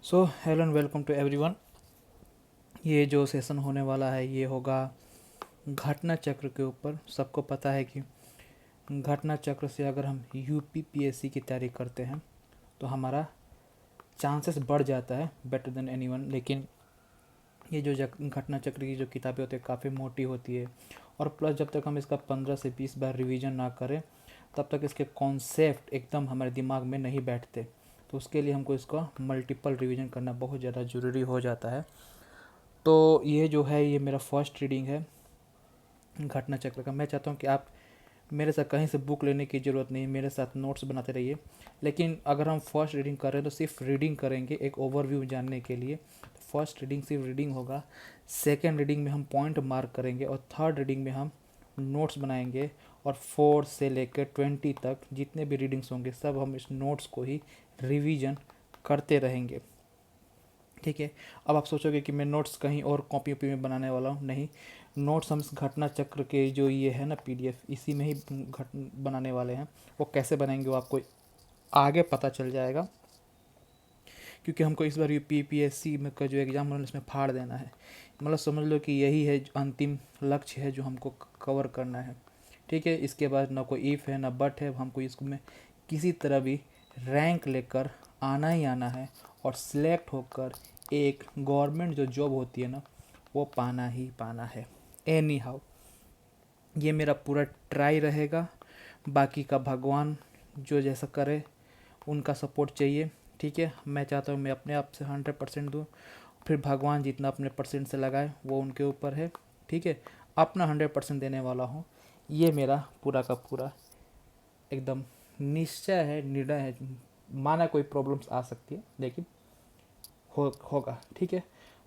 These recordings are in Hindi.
So hello and welcome to everyone. ये जो सेशन होने वाला है ये होगा घटना चक्र के ऊपर। सबको पता है कि घटना चक्र से अगर हम यूपीपीएससी की तैयारी करते हैं तो हमारा चांसेस बढ़ जाता है बेटर देन एनीवन। लेकिन ये जो घटना चक्र की जो किताबें होती है काफ़ी मोटी होती है, और प्लस जब तक हम इसका 15 से 20 बार रिवीजन ना करें तब तक इसके कॉन्सेप्ट एकदम हमारे दिमाग में नहीं बैठते। तो उसके लिए हमको इसका मल्टीपल रिवीजन करना बहुत ज़्यादा ज़रूरी हो जाता है। तो ये जो है ये मेरा फर्स्ट रीडिंग है घटना चक्र का। मैं चाहता हूँ कि आप मेरे साथ कहीं से बुक लेने की ज़रूरत नहीं है, मेरे साथ नोट्स बनाते रहिए। लेकिन अगर हम फर्स्ट रीडिंग कर रहे हैं तो सिर्फ रीडिंग करेंगे एक ओवरव्यू जानने के लिए। तो फर्स्ट रीडिंग सिर्फ रीडिंग होगा, सेकेंड रीडिंग में हम पॉइंट मार्क करेंगे, और थर्ड रीडिंग में हम नोट्स बनाएंगे। और 4 से लेकर 20 तक जितने भी रीडिंग्स होंगे सब हम इस नोट्स को ही रिवीजन करते रहेंगे। ठीक है। अब आप सोचोगे कि मैं नोट्स कहीं और कॉपी वॉपी में बनाने वाला हूँ। नहीं, नोट्स हम इस घटना चक्र के जो ये है ना पीडीएफ, इसी में ही घट बनाने वाले हैं। वो कैसे बनाएंगे वो आपको आगे पता चल जाएगा, क्योंकि हमको इस बार यूपीपीएससी में का जो एग्ज़ाम होना इसमें फाड़ देना है। मतलब समझ लो कि यही है अंतिम लक्ष्य है जो हमको कवर करना है। ठीक है। इसके बाद ना कोई इफ़ है ना बट है, हमको इसमें किसी तरह भी रैंक लेकर आना ही आना है, और सिलेक्ट होकर एक गवर्नमेंट जो जॉब होती है ना वो पाना ही पाना है एनी हाउ। ये मेरा पूरा ट्राई रहेगा। बाकी का भगवान जो जैसा करे उनका सपोर्ट चाहिए। ठीक है। मैं चाहता हूँ मैं अपने आप से 100% दूँ, फिर भगवान जितना अपने परसेंट से लगाए वो उनके ऊपर है। ठीक है। अपना 100% देने वाला हूँ। ये मेरा पूरा का पूरा एकदम निश्चय है, निर्णय है। माना कोई प्रॉब्लम्स आ सकती है लेकिन होगा। ठीक है।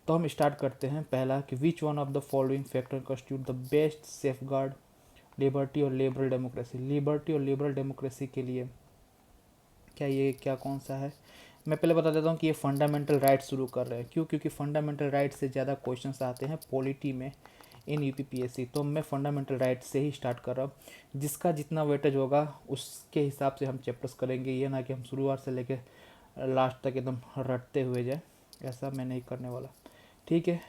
तो हम स्टार्ट करते हैं। पहला कि विच one of the following factor constitute the best safe guard liberty और लिबरल डेमोक्रेसी। लिबर्टी और लिबरल डेमोक्रेसी के लिए क्या कौन सा है। मैं पहले बता देता हूँ कि ये फंडामेंटल राइट शुरू कर रहे हैं। क्यों? क्योंकि फंडामेंटल राइट से ज़्यादा क्वेश्चंस आते हैं पॉलिटी में इन यूपीपीएससी। तो मैं फंडामेंटल राइट से ही स्टार्ट कर रहा हूँ। जिसका जितना वेटेज होगा उसके हिसाब से हम चैप्टर्स करेंगे। ये ना कि हम शुरुआत से लेकर लास्ट तक एकदम रटते हुए जाए, ऐसा मैं नहीं करने वाला। ठीक है।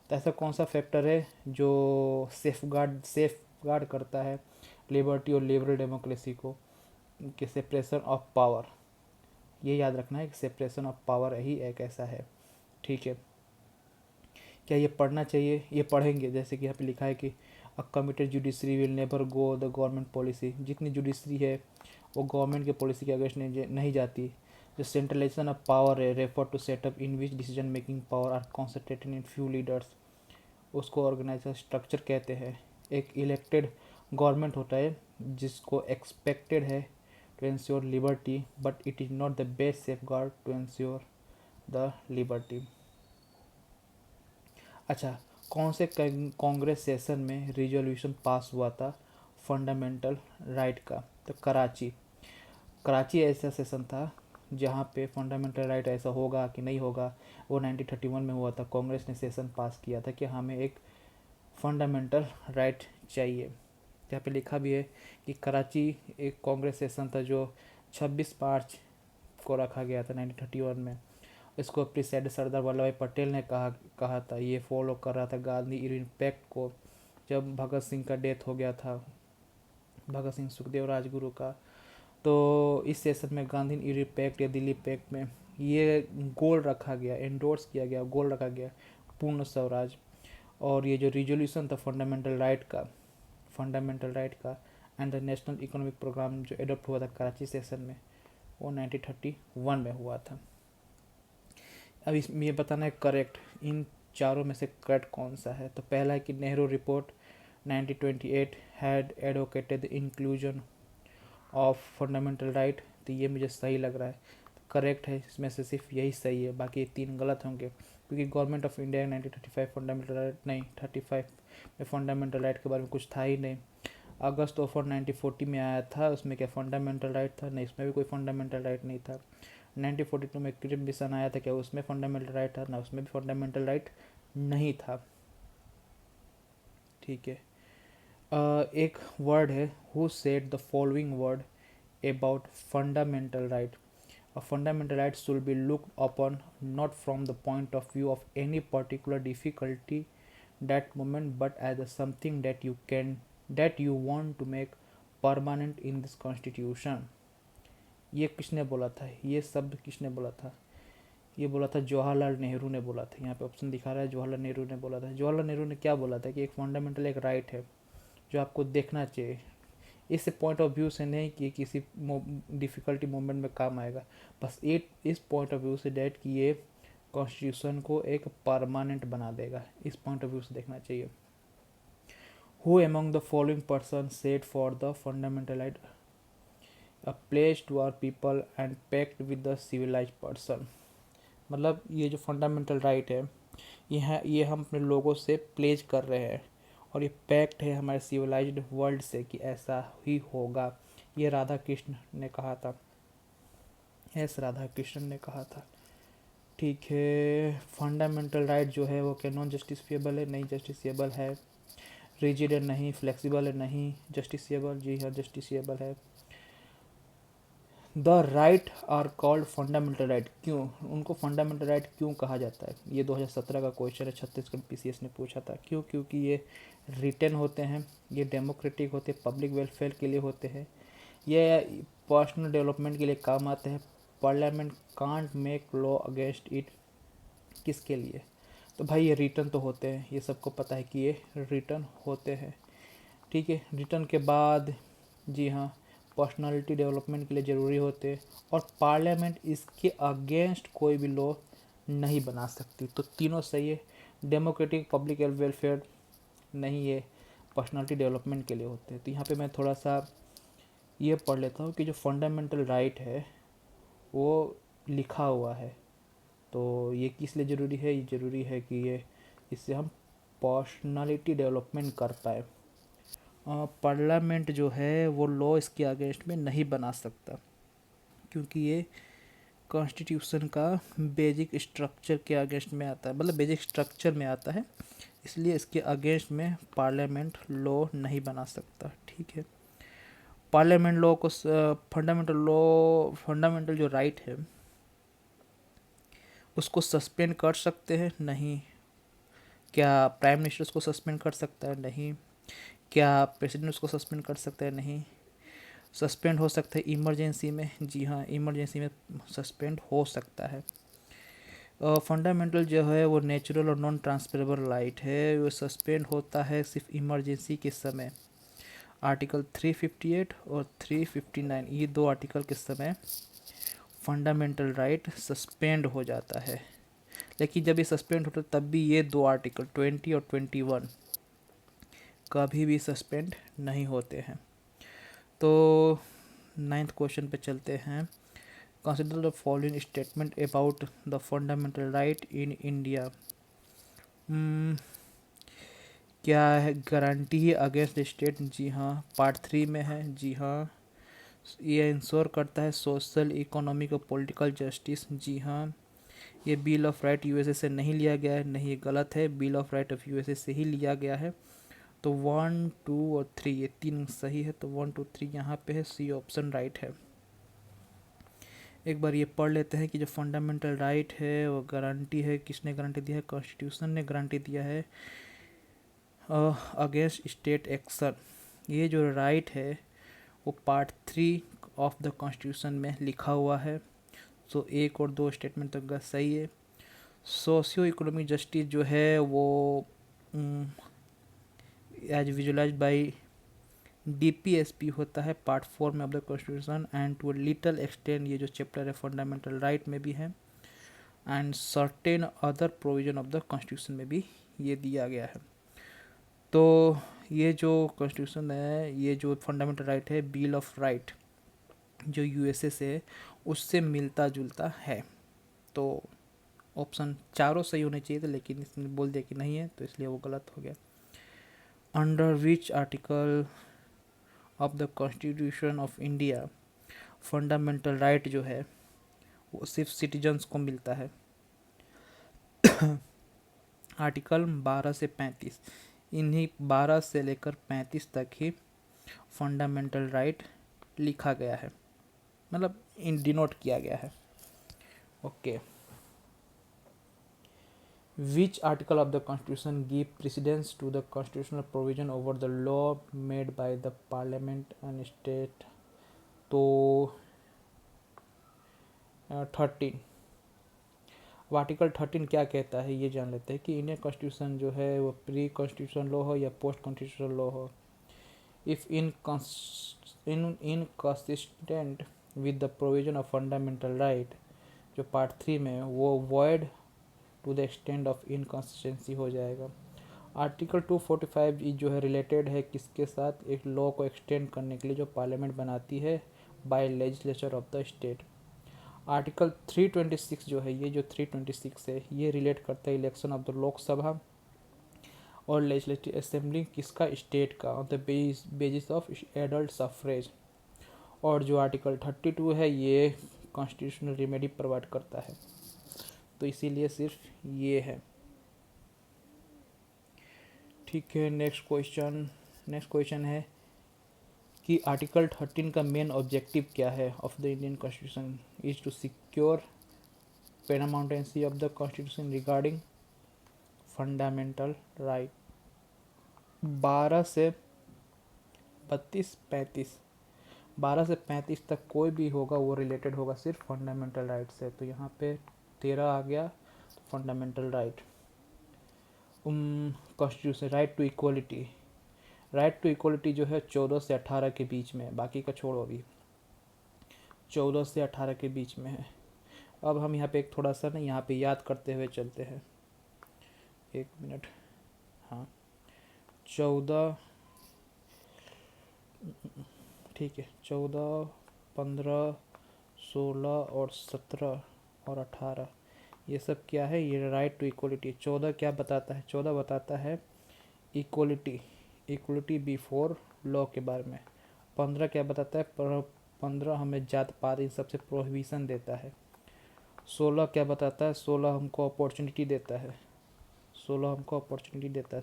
तो ऐसा कौन सा फैक्टर है जो सेफ गार्ड करता है लिबर्टी और लिबरल डेमोक्रेसी को, कि सेपरेशन ऑफ पावर। ये याद रखना है कि सेपरेशन ऑफ पावर ही एक ऐसा है। ठीक है। क्या ये पढ़ना चाहिए? ये पढ़ेंगे। जैसे कि यहाँ पे लिखा है कि a committed judiciary will never go the government policy. जितनी जुडिशरी है वो गवर्नमेंट के पॉलिसी के अगेंस्ट नहीं जाती। जो सेंट्रलाइजेशन ऑफ पावर है refer to setup in which decision making power are concentrated in few leaders. उसको ऑर्गेनाइजर स्ट्रक्चर कहते हैं। एक इलेक्टेड गवर्नमेंट होता है जिसको एक्सपेक्टेड है to ensure liberty, but it is not the best safe guard to ensure the liberty. अच्छा, कौन से कांग्रेस सेशन में रिजोल्यूशन पास हुआ था फंडामेंटल राइट का? तो कराची ऐसा सेशन था जहाँ पे फंडामेंटल राइट ऐसा होगा कि नहीं होगा वो 1931 में हुआ था। कांग्रेस ने सेशन पास किया था कि हमें एक फंडामेंटल राइट चाहिए। यहाँ पे लिखा भी है कि कराची एक कांग्रेस सेशन था जो 26 मार्च को रखा गया था 1931 में। इसको प्रिसाइड सरदार वल्लभ भाई पटेल ने कहा था। ये फॉलो कर रहा था गांधी इरविन पैक्ट को। जब भगत सिंह का डेथ हो गया था, भगत सिंह सुखदेव राजगुरु का, तो इस सेशन में गांधी इरविन पैक्ट या दिल्ली पैक्ट में ये गोल रखा गया, एंडोर्स किया गया, गोल रखा गया पूर्ण स्वराज। और ये जो रिजोल्यूशन था फंडामेंटल राइट का and the national economic program जो एडॉप्ट हुआ था कराची सेशन में वो 1931 में हुआ था। अब इसमें ये बताना है करेक्ट इन चारों में से करेक्ट कौन सा है। तो पहला है कि Nehru report 1928 had advocated the inclusion of fundamental right. तो ये मुझे सही लग रहा है, करेक्ट है। इसमें से सिर्फ यही सही है, बाकी 3 गलत होंगे। क्योंकि government of India 1935 fundamental right नहीं 35 में फंडामेंटल राइट के बारे में कुछ था ही नहीं। अगस्त ऑफर 1940 में आया था, उसमें क्या फंडामेंटल राइट था? नहीं, इसमें भी कोई फंडामेंटल राइट नहीं था। 1942 में क्रिम मिशन आया था, क्या उसमें फंडामेंटल राइट था? ना, उसमें भी फंडामेंटल राइट नहीं था। ठीक है। एक वर्ड है who said the following word about fundamental right. A fundamental right should be looked upon not from the point of view of any particular difficulty that moment, but as a something that you want to make permanent in this constitution. ये किसने बोला था? ये शब्द किसने बोला था? ये बोला था जवाहरलाल नेहरू ने बोला था। यहाँ पे ऑप्शन दिखा रहा है जवाहरलाल नेहरू ने बोला था। जवाहरलाल नेहरू ने क्या बोला था कि एक फंडामेंटल एक राइट है जो आपको देखना चाहिए, इस पॉइंट ऑफ व्यू से नहीं कि किसी डिफ़िकल्टी मोमेंट में काम आएगा, बस इस point of view say that कि ये कॉन्स्टिट्यूशन को एक परमानेंट बना देगा, इस पॉइंट ऑफ व्यू से देखना चाहिए। Who among the following person set for the fundamental right a place to our people and pact with the civilize person. मतलब ये जो फंडामेंटल राइट है ये हम अपने लोगों से प्लेज कर रहे हैं और ये पैक्ट है हमारे सिविलाइज्ड वर्ल्ड से कि ऐसा ही होगा। ये राधा कृष्ण ने कहा था, एस राधा कृष्ण ने कहा था। ठीक है, फंडामेंटल राइट जो है वो क्या नॉन जस्टिफिएबल है? नहीं जस्टिफिएबल है। रिजिड है? नहीं। फ्लेक्सिबल है? नहीं। जस्टिसिएबल? जी हाँ जस्टिसिएबल है। The right are called fundamental right, क्यों उनको फंडामेंटल राइट क्यों कहा जाता है? ये 2017 का क्वेश्चन है, छत्तीसगढ़ पीसीएस ने पूछा था। क्यों? क्योंकि ये रिटन होते हैं, ये डेमोक्रेटिक होते हैं, पब्लिक वेलफेयर के लिए होते हैं, ये पर्सनल डेवलपमेंट के लिए काम आते हैं। Parliament can't make law against it, किसके लिए? तो भाई ये रिटर्न तो होते हैं, ये सबको पता है कि ये रिटर्न होते हैं। ठीक है, रिटर्न के बाद जी हाँ पर्सनालिटी डेवलपमेंट के लिए ज़रूरी होते हैं और पार्लियामेंट इसके अगेंस्ट कोई भी लॉ नहीं बना सकती। तो तीनों सही है। डेमोक्रेटिक, पब्लिक वेलफेयर नहीं, ये पर्सनालिटी डेवलपमेंट के लिए होते हैं। तो यहाँ पे मैं थोड़ा सा ये पढ़ लेता हूँ कि जो फंडामेंटल राइट है वो लिखा हुआ है, तो ये किस लिए ज़रूरी है? ये ज़रूरी है कि ये इससे हम पर्सनालिटी डेवलपमेंट कर पाए। पार्लियामेंट जो है वो लॉ इसके अगेंस्ट में नहीं बना सकता क्योंकि ये कॉन्स्टिट्यूशन का बेसिक स्ट्रक्चर के अगेंस्ट में आता है, मतलब बेसिक स्ट्रक्चर में आता है, इसलिए इसके अगेंस्ट में पार्लियामेंट लॉ नहीं बना सकता। ठीक है, पार्लियामेंट लॉ को फंडामेंटल जो राइट है उसको सस्पेंड कर सकते हैं? नहीं। क्या प्राइम मिनिस्टर उसको सस्पेंड कर सकता है? नहीं। क्या प्रेसिडेंट उसको सस्पेंड कर सकता है? नहीं। सस्पेंड हो सकता है इमरजेंसी में, जी हाँ इमरजेंसी में सस्पेंड हो सकता है। फंडामेंटल जो है वो नेचुरल और नॉन ट्रांसफरेबल राइट है, वो सस्पेंड होता है सिर्फ इमरजेंसी के समय। आर्टिकल 358 और 359 ये दो आर्टिकल के समय फंडामेंटल राइट सस्पेंड हो जाता है, लेकिन जब ये सस्पेंड होता है तब भी ये दो आर्टिकल 20 और 21 कभी भी सस्पेंड नहीं होते हैं। तो 9th क्वेश्चन पे चलते हैं। Consider the following statement about the fundamental right in India. क्या है? गारंटी ही अगेंस्ट स्टेट, जी हाँ पार्ट 3 में है। जी हाँ, ये इंश्योर करता है सोशल, इकोनॉमिक और पॉलिटिकल जस्टिस, जी हाँ। ये बिल ऑफ राइट यूएसए से नहीं लिया गया है, नहीं ये गलत है, bill of right of USA से ही लिया गया है। तो 1, 2 और 3 ये तीन सही है, तो 1, 2, 3 यहाँ पे है, सी ऑप्शन राइट है। एक बार ये पढ़ लेते हैं कि जो फंडामेंटल राइट है वो गारंटी है, किसने गारंटी दिया है? कॉन्स्टिट्यूशन ने गारंटी दिया है अगेंस्ट स्टेट एक्शन। ये जो राइट है वो पार्ट 3 ऑफ द कॉन्स्टिट्यूशन में लिखा हुआ है। सो 1 और 2 स्टेटमेंट तक सही है। सोशियो इकोनॉमिक जस्टिस जो है वो एज विजुअलाइज्ड बाय डीपीएसपी होता है पार्ट 4 में of the constitution, and to little extend ये जो चैप्टर है फंडामेंटल राइट में भी है, and certain other provision of the constitution में भी ये दिया गया है। तो ये जो कॉन्स्टिट्यूशन है, ये जो फंडामेंटल राइट है, बिल ऑफ राइट जो यूएसए से है उससे मिलता जुलता है। तो ऑप्शन चारों सही होने चाहिए थे, लेकिन इसने बोल दिया कि नहीं है, तो इसलिए वो गलत हो गया। Under which article of the constitution of India fundamental right जो है वो सिर्फ सिटीजन्स को मिलता है? आर्टिकल 12 से 35, इन्हीं 12 से लेकर 35 तक ही फंडामेंटल राइट लिखा गया है, मतलब इन डिनोट किया गया है। Okay, which article of the constitution give precedence to the constitutional provision over the law made by the parliament and state? तो 13। अब आर्टिकल 13 क्या कहता है ये जान लेते हैं कि इंडियन कॉन्स्टिट्यूशन जो है वो प्री कॉन्स्टिट्यूशन लॉ हो या पोस्ट कॉन्स्टिट्यूशन लॉ हो, if inconsistent with the provision of fundamental right, जो पार्ट 3 में है, वो void to the extend of inconsistency हो जाएगा। आर्टिकल 245 जो है रिलेटेड है किसके साथ, एक लॉ को एक्सटेंड करने के लिए जो पार्लियामेंट बनाती है by legislature of the state. Article 326 जो है, ये जो 326 है ये रिलेट करता है इलेक्शन ऑफ द लोकसभा और लेजिस्लेटिव असेंबली किसका, स्टेट का, on the basis of adult suffrage. और जो आर्टिकल 32 है ये कॉन्स्टिट्यूशनल रेमेडी प्रोवाइड करता है, तो इसीलिए सिर्फ ये है। ठीक है, नेक्स्ट क्वेश्चन है कि आर्टिकल 13 का मेन ऑब्जेक्टिव क्या है of the Indian constitution, is to secure paramountcy of the constitution regarding fundamental right. 12 से 35 तक कोई भी होगा वो रिलेटेड होगा सिर्फ फंडामेंटल राइट से, तो यहाँ पे 13 आ गया, तो fundamental right. Constitution right to equality जो है 14 से 18 के बीच में है, बाकी का छोड़ो, अभी 14 से 18 के बीच में है। अब हम यहाँ पे एक थोड़ा सा ना यहाँ पे याद करते हुए चलते हैं, 1 मिनट। हाँ, 14, ठीक है, 14, 15, 16 और 17 और 18 ये सब क्या है, ये राइट टू इक्वलिटी। 14 क्या बताता है, 14 बताता है इक्वलिटी बिफोर लॉ के बारे में। 15 क्या बताता है, 15 हमें जात पात इन सबसे प्रोहिबिशन देता है। 16 क्या बताता है, 16 हमको अपॉर्चुनिटी देता है,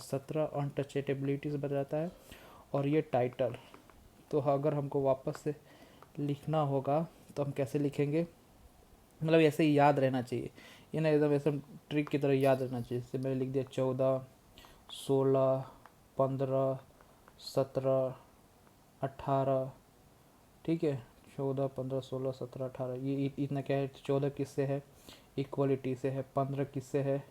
17 अनटचेबिलिटीज बताता है, और ये टाइटल। तो अगर हमको वापस से लिखना होगा तो हम कैसे लिखेंगे, मतलब ऐसे ही याद रहना चाहिए, ये ना एकदम ऐसे ट्रिक की तरह याद रहना चाहिए। जैसे मैंने लिख दिया 14, 16, 15, 17, 18, ठीक है, 14, 15, 16, 17, 18, ये इतना क्या है, 14 किससे है, इक्वलिटी से है, 15 किससे है,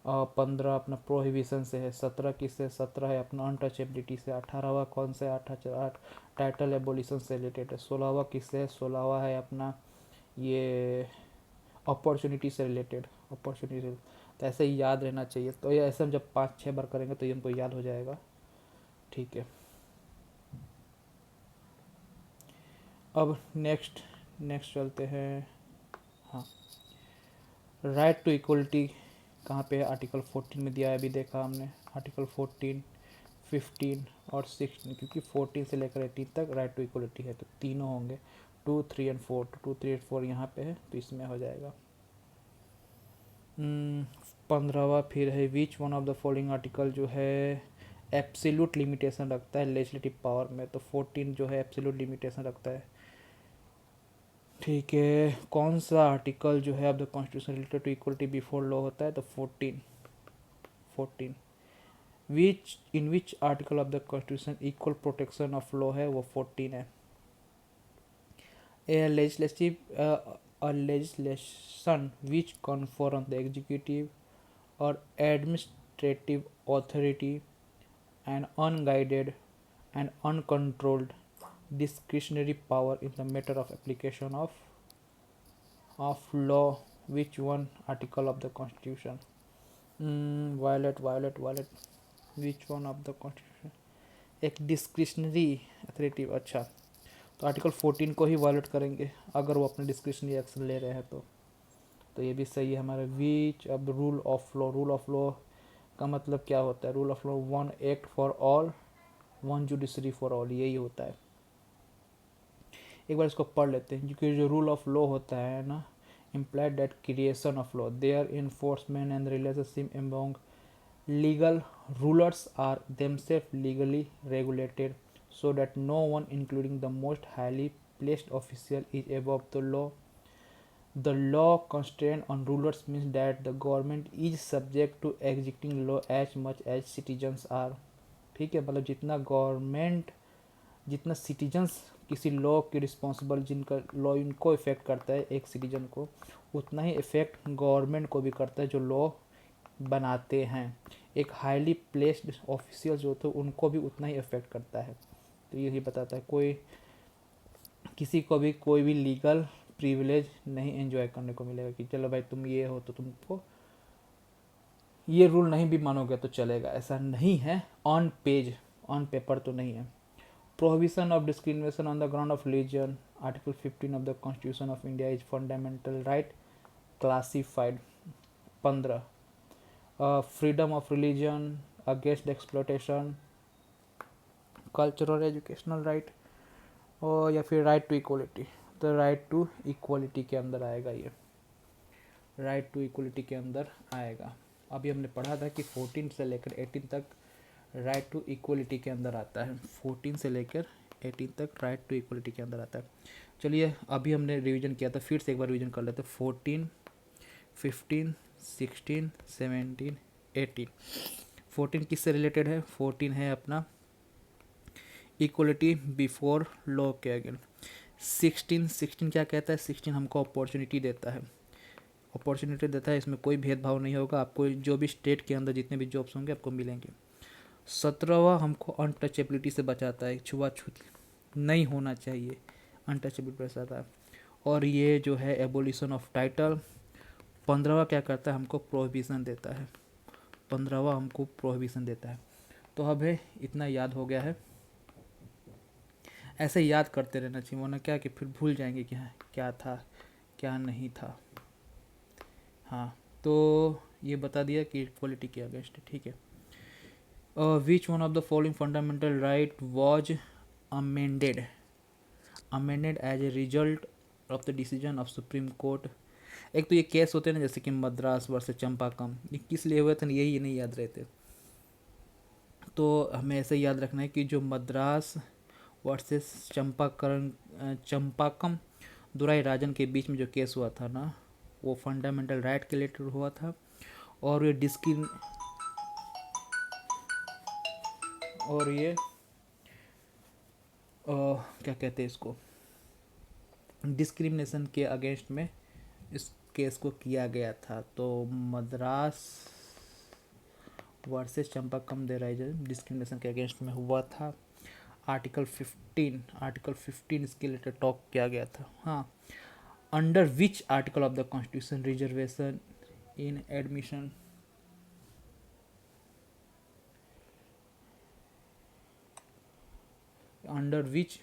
15 अपना प्रोहिबिशन से है, 17 किससे, 17 है अपना अनटचेबिलिटी से, 18वां कौन सा है, 8 टाइटल एबोलिशन से रिलेटेड है, 16वां किससे है, 16वां है अपना ये अपॉर्चुनिटी से रिलेटेड, तो ऐसे ही याद रहना चाहिए। तो ये ऐसे हम जब 5-6 बार करेंगे तो ये हमको याद हो जाएगा। ठीक है, अब नेक्स्ट चलते हैं। हाँ, राइट टू इक्वलिटी कहाँ पे है, आर्टिकल 14 में दिया है, अभी देखा हमने आर्टिकल 14, 15 और 16, क्योंकि 14 से लेकर 18 तक राइट टू इक्वलिटी है, तो तीनों होंगे, 2, 3 एंड 4, तो 2, 3 एंड 4 यहाँ पे है, तो इसमें हो जाएगा। 15वां फिर है, which one of the following article जो है एब्सोल्यूट लिमिटेशन रखता है लेजिस्लेटिव पावर में, तो 14 जो है एब्सोल्यूट लिमिटेशन रखता है। ठीक है, कौन सा आर्टिकल जो है अब the constitution related to equality before law होता है, तो 14। Which article of the constitution equal protection of law है, वो 14 है। A legislation which confer on the executive or administrative authority an unguided and uncontrolled discretionary power in the matter of application of law, which one article of the constitution? Violet, which one of the constitution? एक डिस्क्रिशनरी अथॉरिटी, अच्छा, तो आर्टिकल 14 को ही वायलेट करेंगे अगर वो अपने डिस्क्रिशनरी एक्शन ले रहे हैं, तो ये भी सही है हमारा। विच अब रूल ऑफ लॉ का मतलब क्या होता है, rule of law, 1 act for all, 1 judiciary for all, यही होता है। एक बार इसको पढ़ लेते हैं, क्योंकि जो रूल ऑफ लॉ होता है ना, implied that creation of law, their enforcement and relationship among legal rulers are themselves legally regulated, so that no one, including the most highly placed official, is above the law. The law constrain on rulers means that the government is subject to existing law as much as citizens are. ठीक है, मतलब जितना सिटीजन्स किसी लॉ के रिस्पॉन्सिबल, जिनका लॉ इनको इफ़ेक्ट करता है एक सिटीजन को, उतना ही इफ़ेक्ट गवर्नमेंट को भी करता है जो लॉ बनाते हैं। एक हाईली प्लेस्ड ऑफिशियल्स जो होते हैं उनको भी उतना ही इफ़ेक्ट करता है। तो यही बताता है किसी को भी कोई भी लीगल प्रिविलेज नहीं एंजॉय करने को मिलेगा कि चलो भाई तुम ये हो तो तुमको ये रूल नहीं भी मानोगे तो चलेगा, ऐसा नहीं है। ऑन पेपर तो नहीं है। Prohibition of discrimination on the ground of religion, article 15 of the constitution of India is fundamental right classified. 15 freedom of religion, against exploitation, cultural educational right, और या फिर राइट टू इक्वलिटी। तो राइट टू इक्वलिटी के अंदर आएगा, ये राइट टू इक्वलिटी के अंदर आएगा। अभी हमने पढ़ा था कि 14 से लेकर 18 तक राइट टू इक्वलिटी के अंदर आता है। 14 से लेकर 18 तक राइट टू इक्वलिटी के अंदर आता है। चलिए अभी हमने रिवीजन किया था, फिर से एक बार रिवीजन कर लेते हैं। 14, 15, 16, 17, 18। 14 किससे रिलेटेड है? 14 है अपना इक्वलिटी बिफोर लॉ के अगेंस्ट। 16 क्या कहता है? 16 हमको अपॉर्चुनिटी देता है, इसमें कोई भेदभाव नहीं होगा, आपको जो भी स्टेट के अंदर जितने भी जॉब्स होंगे आपको मिलेंगे। 17वां हमको अनटचेबिलिटी से बचाता है, छुआछूत नहीं होना चाहिए, अनटचेबिलिटी बचाता है। और ये जो है एबोलिशन ऑफ टाइटल। 15वां क्या करता है? हमको प्रोहिबिशन देता है, 15वां हमको प्रोहिबिशन देता है। तो अब है इतना याद हो गया है, ऐसे याद करते रहना चाहिए, वरना क्या कि फिर भूल जाएंगे कि हाँ क्या था क्या नहीं था। हाँ, तो ये बता दिया कि इक्वलिटी के अगेंस्ट है, ठीक है। Which one of the following fundamental right was amended as a result of the decision of supreme court. एक तो ये केस होते हैं ना, जैसे कि मद्रास वर्सेस चंपाकम, ये किस लिए हुए थे ना, यही नहीं याद रहते। तो हमें ऐसे याद रखना है कि जो मद्रास वर्सेस चंपाकम दुराई राजन के बीच में जो केस हुआ था ना, वो फंडामेंटल राइट के रिलेटेड हुआ था। और ये क्या कहते हैं इसको, डिस्क्रिमिनेशन के अगेंस्ट में इस केस को किया गया था। तो मद्रास वर्सेस चंपाकम राइजन डिस्क्रिमिनेशन के अगेंस्ट में हुआ था। आर्टिकल 15 इसके रिलेटेड टॉक किया गया था। हाँ, under which article of the constitution reservation in admission, under which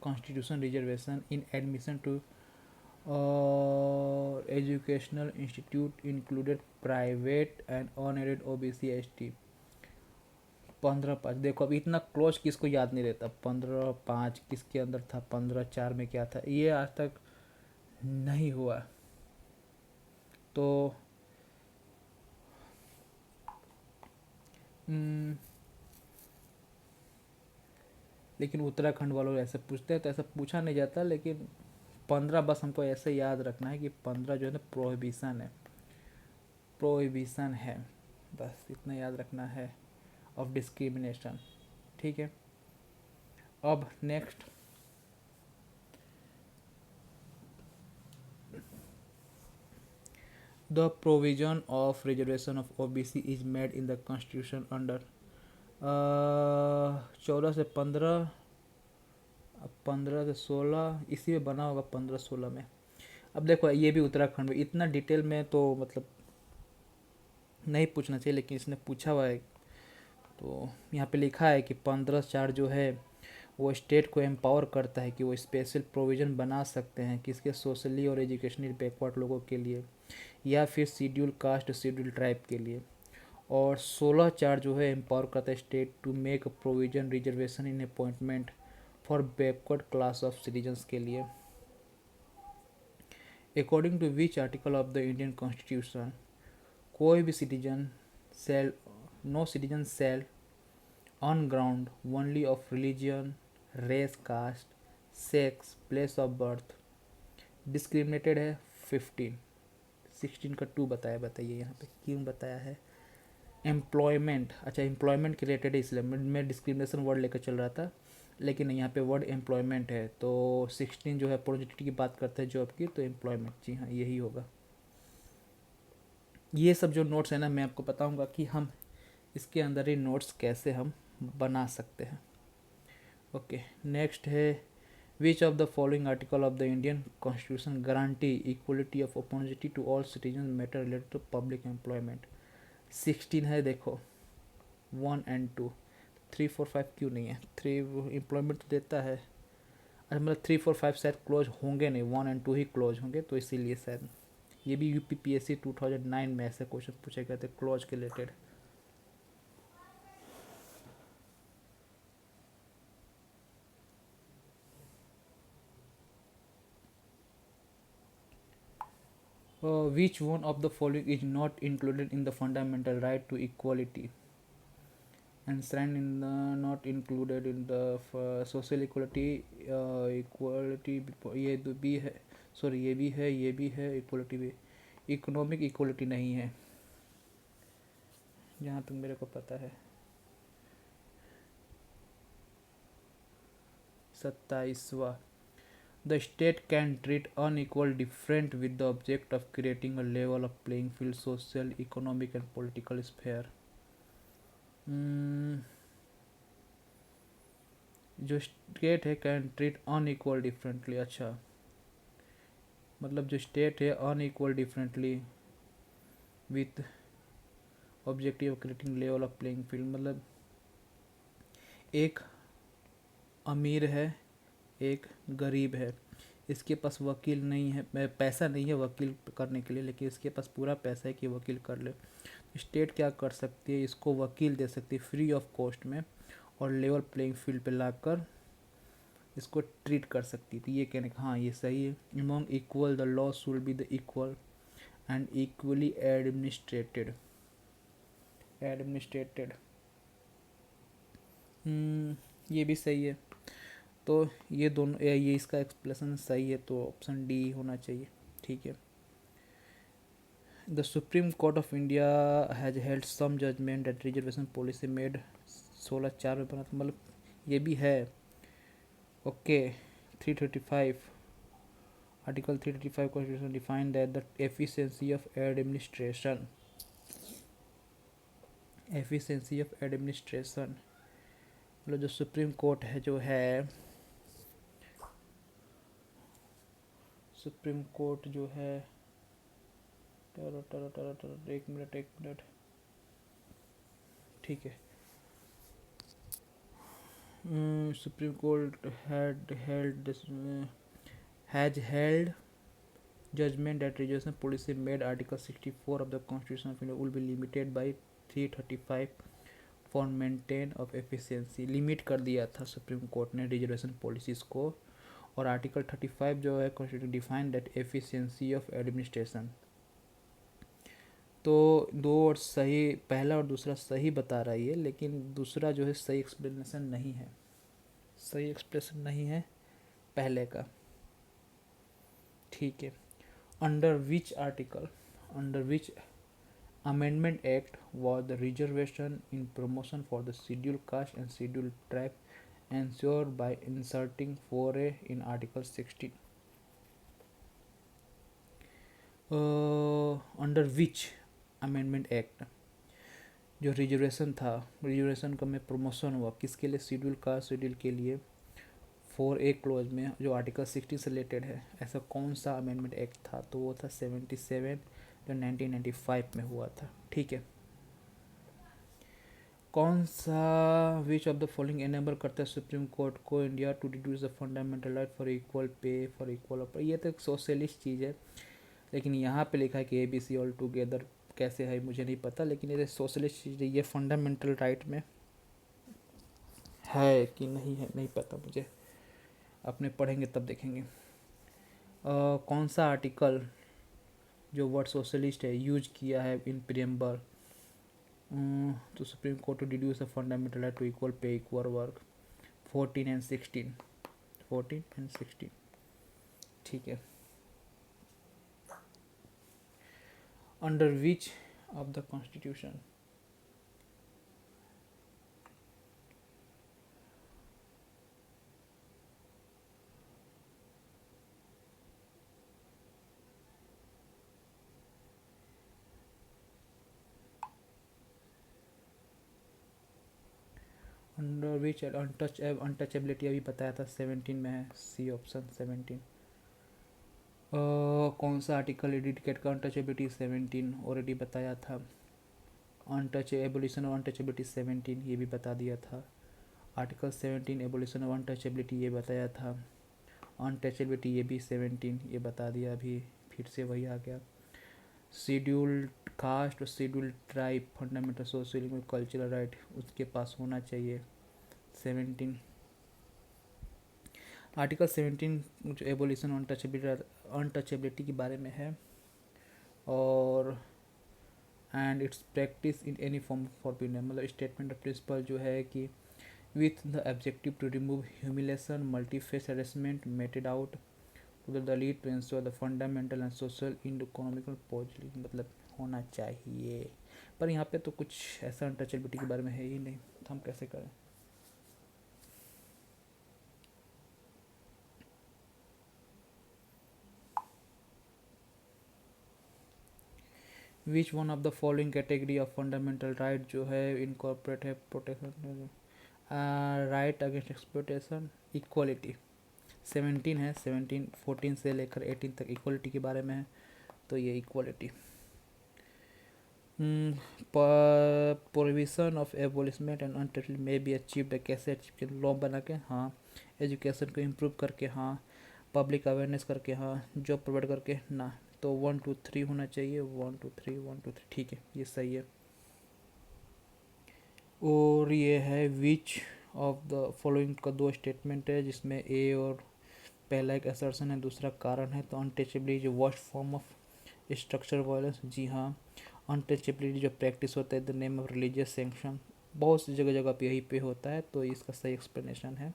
constitution reservation in admission to educational institute included private and unaided OBC ST. 15/5 देखो, अब इतना क्लोज किसको याद नहीं रहता। 15/5 किसके अंदर था, 15/4 में क्या था, ये आज तक नहीं हुआ। तो लेकिन उत्तराखंड वालों ऐसे पूछते हैं तो ऐसा पूछा नहीं जाता, लेकिन 15 बस हमको ऐसे याद रखना है कि 15 जो है ना प्रोहिबिशन है, बस इतना याद रखना है ऑफ डिस्क्रिमिनेशन, ठीक है। अब next, the provision of reservation of OBC is made in the constitution under 14 से 15, 15 से 16 इसी में बना होगा, 15-16 में। अब देखो ये भी उत्तराखंड में, इतना डिटेल में तो मतलब नहीं पूछना चाहिए, लेकिन इसने पूछा हुआ है। तो यहाँ पे लिखा है कि 15/4 जो है वो स्टेट को एम्पावर करता है कि वो स्पेशल प्रोविज़न बना सकते हैं किसके, सोशली और एजुकेशनली बैकवर्ड लोगों के लिए, या फिर शेड्यूल कास्ट शेड्यूल ट्राइब के लिए। और 16/4 जो है एम्पावर करता है state to make provision reservation in appointment for backward class of citizens के लिए। According to which article of the Indian constitution, कोई भी no citizen shall on ground only of religion, race, caste, sex, place of birth, discriminated है 15, 16 का 2 बताइए यहाँ पे क्यों बताया है। एम्प्लॉयमेंट, अच्छा एम्प्लॉयमेंट के रिलेटेड है, इसलिए मैं डिस्क्रिमिनेशन वर्ड लेकर चल रहा था, लेकिन यहाँ पे वर्ड एम्प्लॉयमेंट है, तो 16 जो है अपॉर्चुनिटी की बात करते हैं जॉब की, तो एम्प्लॉयमेंट, जी हाँ यही होगा। ये सब जो नोट्स है ना, मैं आपको बताऊंगा कि हम इसके अंदर ही नोट्स कैसे हम बना सकते हैं। ओके, नेक्स्ट है which of the following article of the Indian constitution guarantee equality of opportunity to all citizen matter related to public employment. 16 है देखो, 1 एंड 2, 3 4 5 क्यों नहीं है, 3 एम्प्लॉयमेंट तो देता है, अच्छा मतलब 3 4 5 शायद क्लोज होंगे नहीं, 1 एंड 2 ही क्लोज होंगे, तो इसीलिए शायद ये भी UPPSC 2009 में ऐसे क्वेश्चन पूछे गए थे क्लोज के related. Which one of the following is not included in the fundamental right to equality enshrined in the not included in the social equality equality ये तो भी है, सॉरी ये भी है, ये भी है, इक्वलिटी भी, इकोनॉमिक इक्वलिटी नहीं है जहाँ तक मेरे को पता है। 27वां, the state can treat unequal different with the object of creating a level of playing field social, economic and political sphere। जो स्टेट है कैन ट्रीट अनइक्वल डिफरेंटली, अच्छा मतलब जो स्टेट है unequal differently with objective of creating level of playing field, मतलब एक अमीर है एक गरीब है, इसके पास वकील नहीं है, पैसा नहीं है वकील करने के लिए, लेकिन इसके पास पूरा पैसा है कि वकील कर ले। स्टेट क्या कर सकती है, इसको वकील दे सकती है फ्री ऑफ कॉस्ट में, और लेवल प्लेइंग फील्ड पे लाकर इसको ट्रीट कर सकती है। तो ये कहने का हाँ ये सही है। Among equal the law should be the equal and equally administrated, ये भी सही है। तो ये दोनों ये इसका एक्सप्लेनेशन सही है, तो ऑप्शन डी होना चाहिए, ठीक है। The supreme court of India has held some judgement that reservation policy made 16/4 में बना था, मतलब ये भी है। Okay, 335 article 335 constitution define that the efficiency of administration मतलब जो सुप्रीम कोर्ट है जो है, सुप्रीम कोर्ट जो है, एक मिनट, ठीक है। Supreme court has held judgment that reservation policy made Article 64 of the Constitution of India will be limited by 335 for maintain of efficiency। Limit कर दिया था सुप्रीम कोर्ट ने रिजर्वेशन पॉलिसीज को, और आर्टिकल 35 जो है constitution define that efficiency of administration. तो दो और सही, पहला और दूसरा सही बता रही है, लेकिन दूसरा जो है सही एक्सप्लेनेशन नहीं है, सही एक्सप्लेनेशन नहीं है पहले का, ठीक है। Under which article, under which amendment act was the reservation in promotion for the scheduled caste and scheduled tribe ensured by inserting 4A in Article 16? Under which amendment act जो रिजर्वेशन था, रिजर्वेशन का में प्रमोशन हुआ किसके लिए, शेड्यूल कास्ट शेड्यूल के लिए, 4A क्लोज में जो आर्टिकल 16 से रिलेटेड है, ऐसा कौन सा अमेंडमेंट एक्ट था, तो वो था 77 जो 1995 में हुआ था, ठीक है। कौन सा which of the following enable करता है सुप्रीम कोर्ट को India to reduce the fundamental right for equal pay for equal ऑपर, ये तो एक सोशलिस्ट चीज़ है, लेकिन यहाँ पे लिखा है कि ABC ऑल टुगेदर, कैसे है मुझे नहीं पता, लेकिन ये सोशलिस्ट चीज़ है, ये फंडामेंटल राइट में है कि नहीं है नहीं पता मुझे, अपने पढ़ेंगे तब देखेंगे। कौन सा आर्टिकल जो वर्ड सोशलिस्ट है यूज किया है इन प्रियम्बल, तो supreme court to deduce the fundamental right to equal pay equal work, 14 and 16, 14 and 16, ठीक है। Under which of the constitution? Under which untouchability अभी बताया था 17 में है, सी ऑप्शन 17। कौन सा आर्टिकल इंडिकेट का अनटचेबिलिटी? 17 ऑलरेडी बताया था। अनटच एबोलिशन ऑफ अनटचेबिलिटी 17 ये भी बता दिया था। आर्टिकल 17 एबोलिशन ऑफ अनटचेबिलिटी ये बताया था। अनटचेबिलिटी ये भी 17 ये बता दिया अभी, फिर से वही आ गया। शेड्यूल्ड कास्ट और scheduled tribe fundamental social cultural right उसके पास होना चाहिए 17। आर्टिकल 17 जो एबोलिशन अनटचेबिलिटी के बारे में है, और and its practice in any form forbidden, मतलब स्टेटमेंट ऑफ प्रिंसिपल जो है कि with the objective to remove humiliation multiface harassment meted out to the lead to ensure the fundamental and social in economical positive, मतलब होना चाहिए। पर यहाँ पे तो कुछ ऐसा अनटचेबिलिटी के बारे में है ही नहीं, तो हम कैसे करें? विच one of the following category of fundamental right जो है इनकॉर्पोरेट है protection, right against exploitation, equality. 17 है, 17 14 से लेकर 18 तक इक्वलिटी के बारे में है, तो ये equality. Prohibition of abolishment and untouchability में बी अचीव्ड, कैसे अचीव किया? लॉ बना के, हाँ। एजुकेशन को इम्प्रूव करके, हाँ। पब्लिक अवेयरनेस करके, हाँ। जॉब प्रोवाइड करके, ना। तो 1 2 3 होना चाहिए, 1 2 3 1 2 3, ठीक है, ये सही है। और ये है विच ऑफ द फॉलोइंग का दो स्टेटमेंट है जिसमें ए और पहला एक असर्शन है, दूसरा कारण है। तो अनटचेबिलिटी जो worst form of structure violence, जी हाँ। अनटचेबिलिटी जो प्रैक्टिस होता है the name of religious sanction, बहुत सी जगह जगह पे यही पे होता है, तो इसका सही एक्सप्लेनेशन है,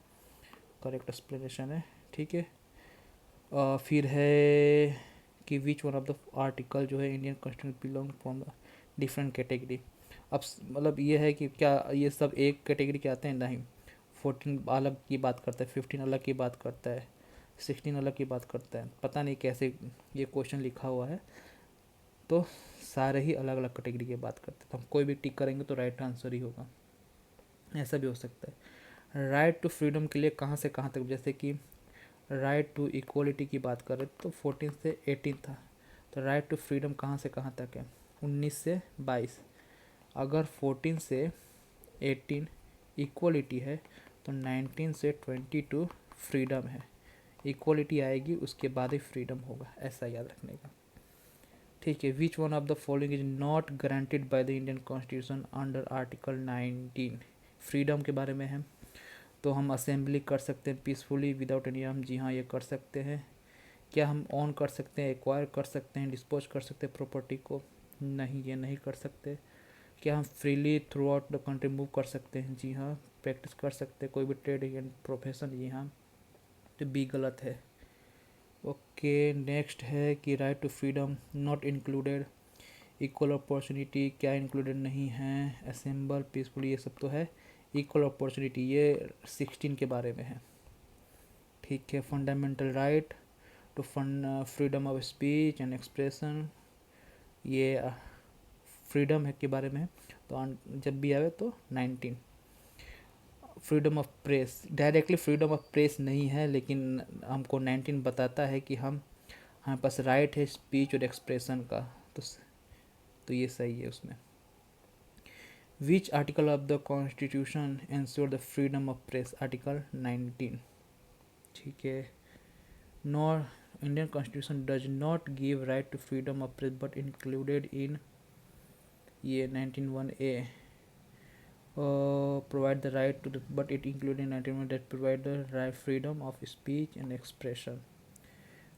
करेक्ट एक्सप्लेनेशन है, ठीक है। फिर है कि विच वन ऑफ द आर्टिकल जो है Indian constitution belong from the different category. अब मतलब ये है कि क्या ये सब एक कैटेगरी के आते हैं? नहीं। 14 अलग की बात करता है, 15 अलग की बात करता है, 16 अलग की बात करता है, पता नहीं कैसे ये क्वेश्चन लिखा हुआ है, तो सारे ही अलग अलग कैटेगरी की बात करते हैं, तो हम कोई भी टिक करेंगे तो राइट आंसर ही होगा। ऐसा भी हो सकता है। राइट टू फ्रीडम के लिए कहाँ से कहाँ तक, जैसे कि राइट टू इक्वलिटी की बात करें तो 14 से 18 था, तो राइट टू फ्रीडम कहाँ से कहाँ तक है? 19 से 22। अगर 14 से 18 इक्वलिटी है तो 19 से 22 फ्रीडम है। इक्वलिटी आएगी उसके बाद ही फ्रीडम होगा, ऐसा याद रखने का, ठीक है। Which one of the following is not guaranteed by the Indian constitution under article 19? Freedom के बारे में है, तो हम असेंबली कर सकते हैं पीसफुली विदाउट एनी आर्म, जी हाँ ये कर सकते हैं। क्या हम ऑन कर सकते हैं, एक्वायर कर सकते हैं, डिस्पोज कर सकते हैं प्रॉपर्टी को? नहीं, ये नहीं कर सकते। क्या हम freely through out the country move कर सकते हैं? जी हाँ। प्रैक्टिस कर सकते हैं कोई भी ट्रेड एंड प्रोफेशन? जी हाँ। तो बी गलत है। ओके, नेक्स्ट है कि right to freedom not included equal opportunity, क्या इंक्लूडेड नहीं है? असेंबल पीसफुली, ये सब तो है। इक्वल अपॉर्चुनिटी ये 16 के बारे में है, ठीक है। Fundamental right to freedom of speech and expression, ये फ्रीडम है के बारे में है, तो जब भी आवे तो 19। Freedom of press, directly freedom of press नहीं है, लेकिन हमको 19 बताता है कि हमारे पास राइट है स्पीच और एक्सप्रेशन का, तो ये सही है उसमें। Which article of the constitution ensure the freedom of press? Article 19, ठीक है। Nor Indian constitution does not give right to freedom of press but included in, ये 19(1)(a provide the right to the, but it included 19 that provide the right freedom of speech and expression.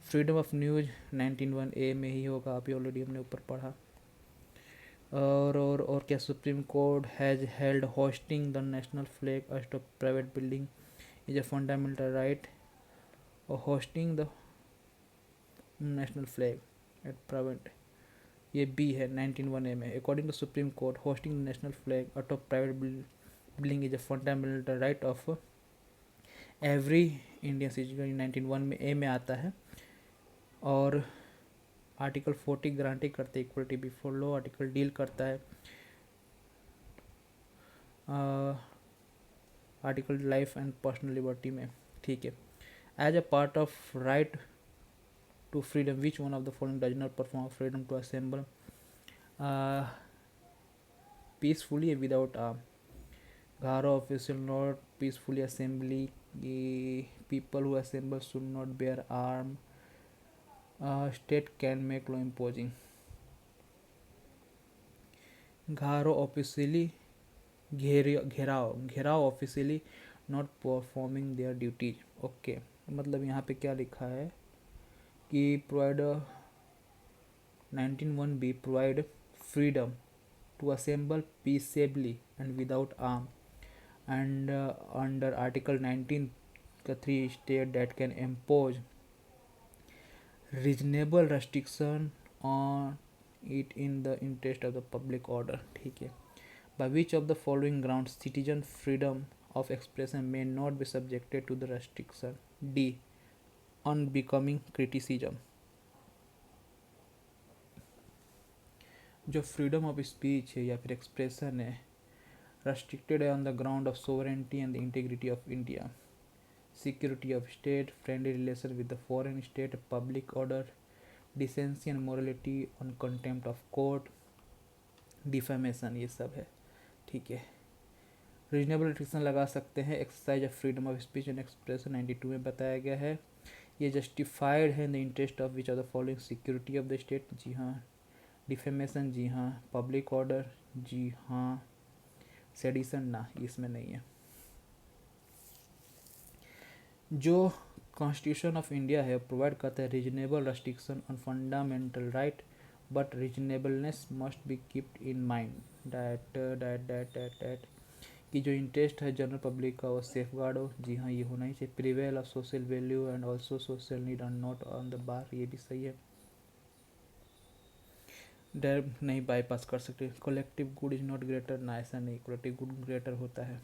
Freedom of news 19(1)(a में ही होगा, अभी ऑलरेडी हमने ऊपर पढ़ा। और क्या? Supreme court has held hosting the national flag at a private building is a fundamental right, और hosting the national flag at private, ये बी है 19(1)(a) में, according to supreme court hosting national flag out of private building is a fundamental right of every Indian citizen. 19(1) में ए में आता है। और आर्टिकल 40 ग्रांटिंग करते हैं equality before law, article deal करता है article life and personal liberty में, ठीक है। As a part of right to freedom which one of the following does not perform freedom to assemble peacefully without arm. Gharo official not peacefully assembly. The people who assemble should not bear arm. State can make law imposing. Gharo officially घेराव officially not performing their duties. Okay, मतलब यहाँ पे क्या लिखा है कि provide 19(1)(b provide freedom to assemble peaceably and without arm, and under article 19 का 3 state that can impose reasonable restriction on it in the interest of the public order, ठीक है। by which of the following grounds citizen freedom of expression may not be subjected to the restriction? D, unbecoming criticism। जो फ्रीडम ऑफ स्पीच है या फिर एक्सप्रेशन है restricted on the ground of sovereignty and the integrity of India, security of state, friendly relation with the foreign state, public order, decency and morality, on contempt of court, defamation, ये सब है, ठीक है। रीजनेबल रिस्ट्रिक्शन लगा सकते हैं exercise of freedom of speech and expression 92 में बताया गया है। ये जस्टिफाइड है in the interest of which of the following security of the state, जी हाँ। डिफेमेशन, जी हाँ। पब्लिक ऑर्डर, जी हाँ। सेडिशन ना, इसमें नहीं है। जो कॉन्स्टिट्यूशन ऑफ इंडिया है प्रोवाइड करता है reasonable restriction on fundamental right, but reasonableness must be keeped in mind that कि जो इंटरेस्ट है जनरल पब्लिक का वो सेफ गार्ड हो, जी हाँ ये होना ही चाहिए। Prevail of social value and also social need are not on the bar, ये भी सही है। डायरेक्ट नहीं बाईपास कर सकते। Collective good is not greater, ना ऐसा नहीं, कलेक्टिव गुड ग्रेटर होता है।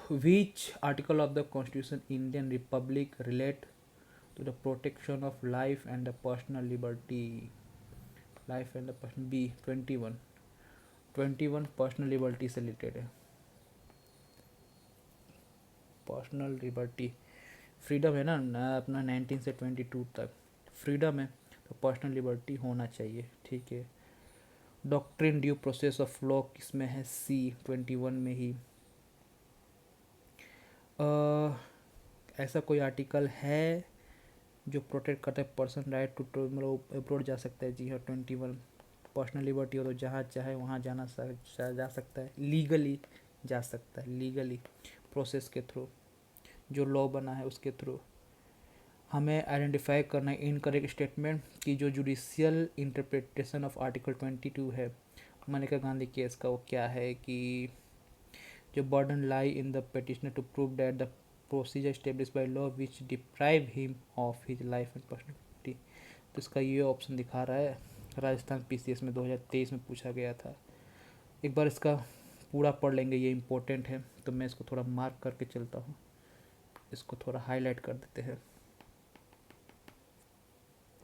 Which article of the Constitution Indian Republic relate to the protection of life and the personal liberty? Life and the personal, B 21 personal liberty से रिलेटेड है। पर्सनल लिबर्टी फ्रीडम है ना अपना 19 से 22 तक फ्रीडम है, तो पर्सनल लिबर्टी होना चाहिए, ठीक है। Doctrine due process of law किसमें है? C 21 में ही। ऐसा कोई आर्टिकल है जो प्रोटेक्ट करता है पर्सन राइट टू मतलब अब्रॉड जा सकता है, जी हाँ 21। पर्सनल लिबर्टी हो तो जहाँ चाहे वहाँ जा सकता है, लीगली जा सकता है, लीगली प्रोसेस के थ्रू, जो लॉ बना है उसके थ्रू। हमें आइडेंटिफाई करना है इनकरेक्ट स्टेटमेंट की जो जुडिशियल इंटरप्रिटेशन ऑफ आर्टिकल 22 है मनेका गांधी केस का, वो क्या है कि जो burden lie in the petitioner to prove that the procedure establish by law which deprive him of his life and personality. तो इसका ये ऑप्शन दिखा रहा है, राजस्थान पीसीएस में 2023 में पूछा गया था। एक बार इसका पूरा पढ़ लेंगे, ये इम्पोर्टेंट है, तो मैं इसको थोड़ा मार्क करके चलता हूँ। इसको थोड़ा हाईलाइट कर देते हैं,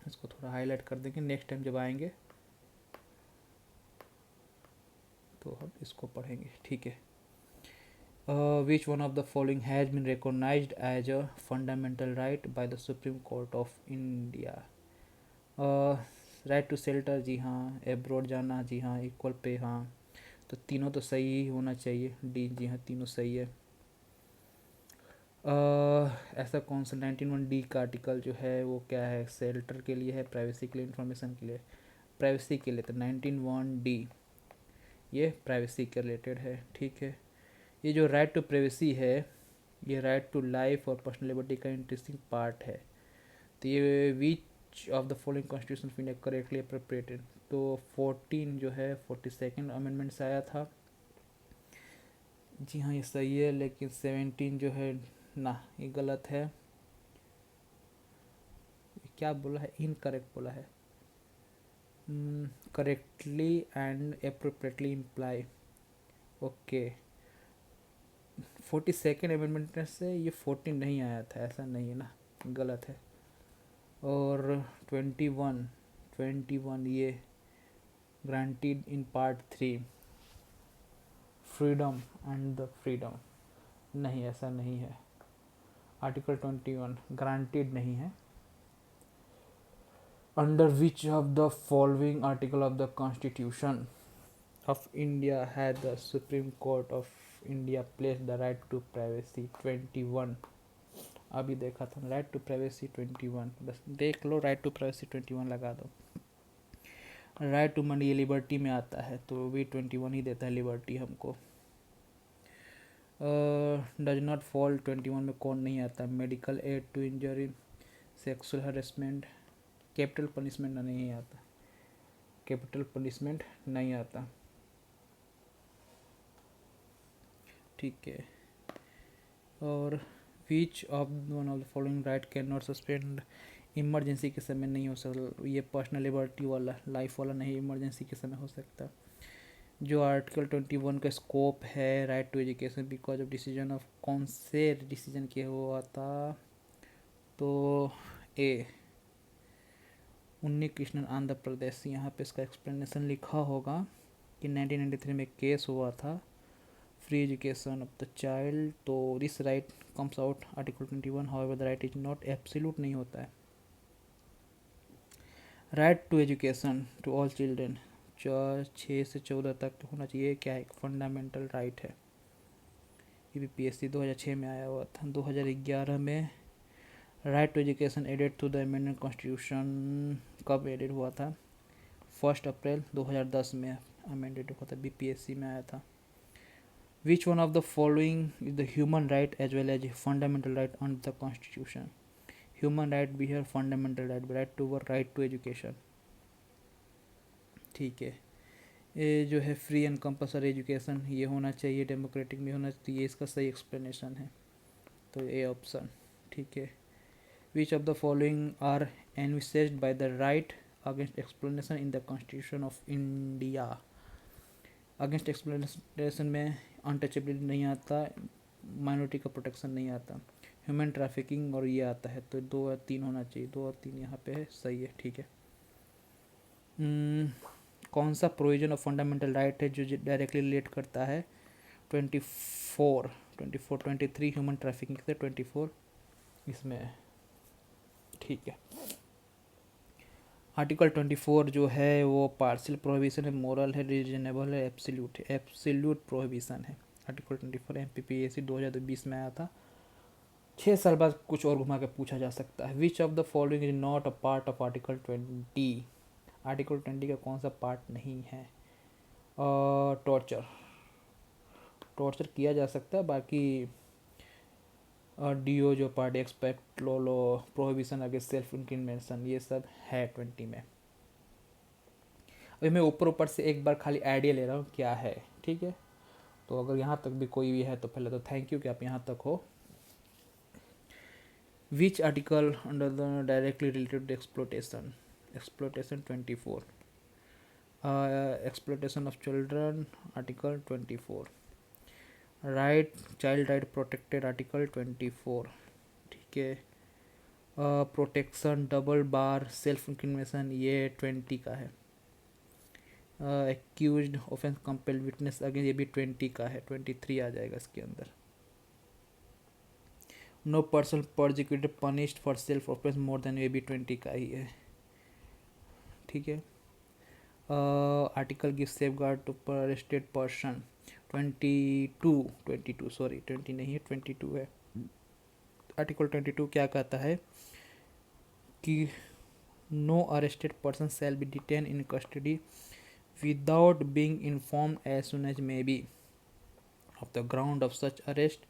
इसको थोड़ा हाईलाइट कर देंगे, नेक्स्ट टाइम जब आएंगे तो हम इसको पढ़ेंगे, ठीक है। Which one of the following has been recognized as a fundamental right by the Supreme Court of India? Right to shelter, जी हाँ। एब्रॉड जाना, जी हाँ। इक्वल पे, हाँ। तो तीनों तो सही ही होना चाहिए, डी, जी हाँ तीनों सही है। ऐसा कौन सा 19(1)(d) का आर्टिकल जो है वो क्या है? शेल्टर के लिए है, प्राइवेसी के लिए, इंफॉर्मेशन के लिए? प्राइवेसी के लिए, तो 19(1)(d) ये प्राइवेसी के रिलेटेड है, ठीक है। ये जो राइट टू प्राइवेसी है ये राइट टू लाइफ और पर्सनल लिबर्टी का इंटरेस्टिंग पार्ट है। तो ये विच of the following constitution of India correctly appropriated? तो 14 जो है 42nd अमेंडमेंट से आया था, जी हाँ ये सही है। लेकिन 17 जो है ना, ये गलत है। क्या बोला है? इनकरेक्ट बोला है। Correctly and appropriately imply. Okay, 42nd amendment से ये 14 नहीं आया था, ऐसा नहीं है ना, गलत है। और 21 ये granted in part 3 freedom and the freedom, नहीं ऐसा नहीं है। आर्टिकल 21 ग्रांटेड नहीं है। Under which of the following article of the constitution of India has the supreme court of India place the right to privacy? 21 अभी देखा था, राइट टू प्राइवेसी 21, बस देख लो, राइट टू प्राइवेसी 21 लगा दो। राइट टू मनी ये लिबर्टी में आता है, तो भी 21 ही देता है लिबर्टी हमको। डज नॉट फॉल 21 में कौन नहीं आता? Medical aid to injury, sexual harassment, capital punishment नहीं आता, कैपिटल पनिशमेंट नहीं आता। ठीक है। और which of one of the following right can not suspend? Emergency के समय नहीं हो सकता, ये पर्सनल लिबर्टी वाला, लाइफ वाला नहीं, इमरजेंसी के समय हो सकता। जो आर्टिकल 21 का स्कोप है right to education because of decision of, कौन से डिसीजन किया हुआ था? तो ए उन्नी कृष्णन आंध्र प्रदेश, यहाँ पे इसका एक्सप्लेनेशन लिखा होगा कि 1993 में केस हुआ था free education of the child, तो this right comes out article 21। However the right is not absolute, नहीं होता है। Right to education to all children 6 से 14 तक होना चाहिए, क्या है? फंडामेंटल राइट है। ये भी PSC 2006 में आया हुआ था। 2011 में right to education added to the amendment constitution, कब एडेड हुआ था? 1 अप्रैल 2010 में अमेंडेड हुआ था, BPSC में आया था। Which one of the following is the human right as well as fundamental right under the constitution? Human right भी है, fundamental right, right to work, right to education. ठीक है। ये जो है फ्री एंड कंपलसरी एजुकेशन, ये होना चाहिए, डेमोक्रेटिक में होना चाहिए, ये इसका सही एक्सप्लेनेशन है, तो ये ऑप्शन ठीक है। Which of the following are envisaged by the right against explanation in the constitution of India? Against explanation में अनटचेबिलिटी नहीं आता, माइनॉरिटी का प्रोटेक्शन नहीं आता, ह्यूमन ट्रैफिकिंग और ये आता है, तो 2 और 3 होना चाहिए, 2 और 3 यहाँ पे है, सही है, ठीक है। कौन सा प्रोविजन ऑफ फंडामेंटल राइट है जो डायरेक्टली रिलेट करता है? 23 ह्यूमन ट्रैफिकिंग से 24 इसमें है, ठीक है। आर्टिकल 24 जो है वो पार्शियल प्रोहिबिशन है, मोरल है, रीजनेबल है, एब्सोल्यूट है, एब्सोल्यूट प्रोहिबिशन है। आर्टिकल 24 MPPAC 2020 में आया था, 6 साल बाद कुछ और घुमा के पूछा जा सकता है। Which of the following is not a part of article 20? Article 20 का कौन सा पार्ट नहीं है? टॉर्चर, टॉर्चर किया जा सकता है, बाकी DO जो पार्ट एक्सपेक्ट लो प्रोहिबिशन अगेंस्ट सेल्फ इंक्रिमिनेशन, ये सब है 20 में। अभी मैं ऊपर से एक बार खाली आइडिया ले रहा हूँ क्या है, ठीक है। तो अगर यहाँ तक भी कोई भी है तो पहले तो थैंक यू कि आप यहाँ तक हो। विच article under the directly related exploitation? Exploitation 24, exploitation of children article 24, right child right protected article 24, ठीक है। प्रोटेक्शन डबल बार सेल्फ इंक्रिमिनेशन ये 20 का है। Accused offence compelled witness again ये भी 20 का है, 23 आ जाएगा इसके अंदर। No person prosecuted punished for self offence more than, ये भी 20 का ही है, ठीक है। Article give safe guard to arrested person 22 sorry 20 नहीं है 22 है। आर्टिकल 22 क्या कहता है कि no arrested person shall be detain in custody without being informed as soon as may be of the ground of such arrest,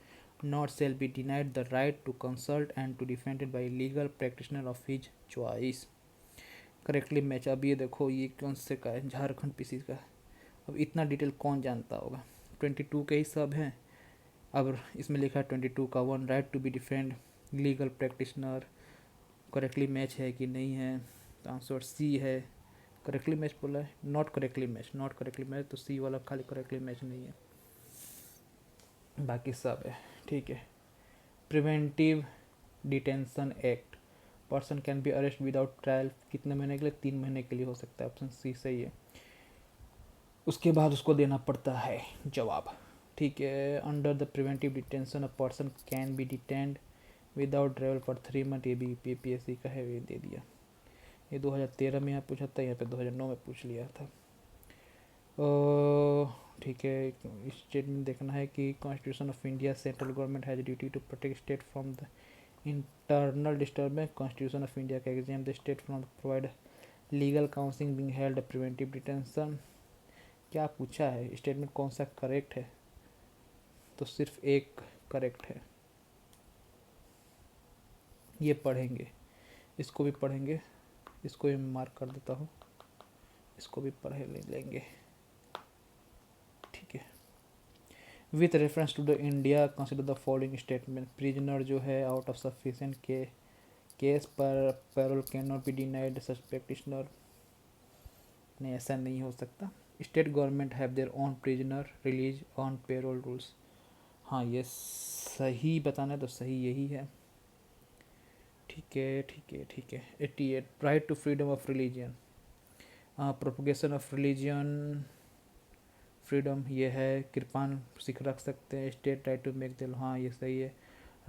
not shall be denied the right to consult and to defended by legal practitioner of his choice. Correctly match. अब ये देखो ये कौन से का है? झारखंड पीसी का। अब इतना डिटेल कौन जानता होगा? 22 के ही सब हैं। अब इसमें लिखा है 22 का 1 right to be defend legal practitioner, correctly match है कि नहीं है? तो आंसर C है, करेक्टली मैच बोला है, not correctly match, not correctly match, तो सी वाला खाली करेक्टली मैच नहीं है, बाकी सब है। ठीक है। Preventive detention act, person can be arrest without trial, कितने महीने के लिए? 3 महीने के लिए हो सकता है, ऑप्शन सी सही है। उसके बाद उसको देना पड़ता है जवाब। ठीक है। Under the preventive detention a person can be detained without travel for 3 month, ये भी पीपीएससी का है, ये दे दिया। ये 2013 में यहाँ पूछा था, यहाँ पे 2009 में पूछ लिया था। ठीक है। स्टेटमेंट देखना है कि constitution of India, central government has duty to protect state from the internal disturbance, constitution of India का exam the state from provide legal counselling being held preventive detention. क्या पूछा है? स्टेटमेंट कौन सा करेक्ट है? तो सिर्फ एक करेक्ट है, ये पढ़ेंगे, इसको भी पढ़ेंगे, इसको भी मार्क कर देता हूँ, इसको भी पढ़ लेंगे। ठीक है। With reference to the India consider the following statement, prisoner जो है आउट ऑफ सफिशिएंट के केस पर parole can not be denied such practitioner, नहीं ऐसा नहीं हो सकता। State government have their own prisoner release on parole rules, हाँ ये सही बताना है तो सही यही है। ठीक है, ठीक है, ठीक है। 88 right to freedom of religion, propagation of religion freedom, ये है, कृपान सिख रख सकते हैं। स्टेट राइट टू मेक दिल, हाँ ये सही है।